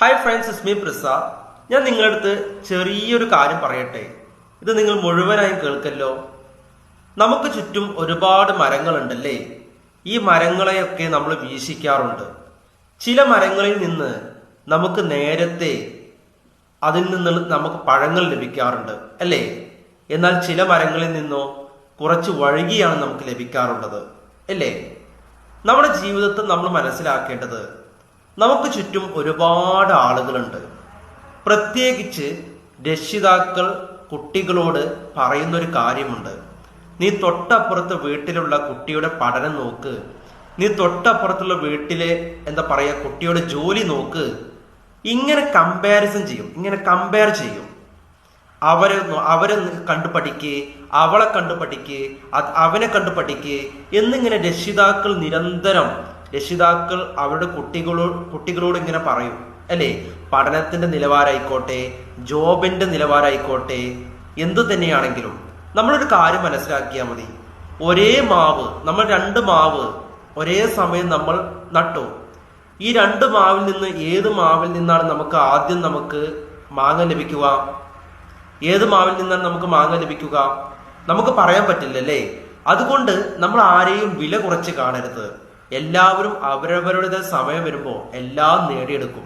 Hi friends, ഇസ്മി പ്രസാദ്. ഞാൻ നിങ്ങളുടെ അടുത്ത് ചെറിയൊരു കാര്യം പറയട്ടെ. ഇത് നിങ്ങൾ മുഴുവനായും കേൾക്കല്ലോ. നമുക്ക് ചുറ്റും ഒരുപാട് മരങ്ങളുണ്ടല്ലേ. ഈ മരങ്ങളെയൊക്കെ നമ്മൾ വീക്ഷിക്കാറുണ്ട്. ചില മരങ്ങളിൽ നിന്ന് നമുക്ക് നേരത്തെ അതിൽ നിന്ന് നമുക്ക് പഴങ്ങൾ ലഭിക്കാറുണ്ട് അല്ലേ. എന്നാൽ ചില മരങ്ങളിൽ നിന്നോ കുറച്ച് വഴുകിയാണ് നമുക്ക് ലഭിക്കാറുള്ളത് അല്ലേ. നമ്മുടെ ജീവിതത്തിൽ നമ്മൾ മനസ്സിലാക്കേണ്ടത്, നമുക്ക് ചുറ്റും ഒരുപാട് ആളുകളുണ്ട്. പ്രത്യേകിച്ച് രക്ഷിതാക്കൾ കുട്ടികളോട് പറയുന്നൊരു കാര്യമുണ്ട്. നീ തൊട്ടപ്പുറത്ത് വീട്ടിലുള്ള കുട്ടിയുടെ പഠനം നോക്ക്, നീ തൊട്ടപ്പുറത്തുള്ള വീട്ടിലെ കുട്ടിയുടെ ജോലി നോക്ക്. ഇങ്ങനെ കമ്പാരിസൺ ചെയ്യും, ഇങ്ങനെ കമ്പയർ ചെയ്യും. അവരെ കണ്ടു പഠിക്ക്, അവളെ കണ്ടു പഠിക്ക്, അവനെ കണ്ടു പഠിക്ക് എന്നിങ്ങനെ രക്ഷിതാക്കൾ അവരുടെ കുട്ടികളോട് ഇങ്ങനെ പറയും അല്ലേ. പഠനത്തിന്റെ നിലവാരമായിക്കോട്ടെ, ജോബിന്റെ നിലവാരമായിക്കോട്ടെ, എന്തു തന്നെയാണെങ്കിലും നമ്മളൊരു കാര്യം മനസ്സിലാക്കിയാൽ മതി. നമ്മൾ രണ്ട് മാവ് ഒരേ സമയം നമ്മൾ നട്ടു. ഈ രണ്ട് മാവിൽ നിന്ന് ഏത് മാവിൽ നിന്നാണ് നമുക്ക് ആദ്യം മാങ്ങ ലഭിക്കുക? ഏത് മാവിൽ നിന്നാണ് നമുക്ക് മാങ്ങ ലഭിക്കുക? നമുക്ക് പറയാൻ പറ്റില്ലല്ലേ. അതുകൊണ്ട് നമ്മൾ ആരെയും വില കുറച്ച് കാണരുത്. എല്ലാവരും അവരവരുടെ സമയം വരുമ്പോൾ എല്ലാം നേടിയെടുക്കും.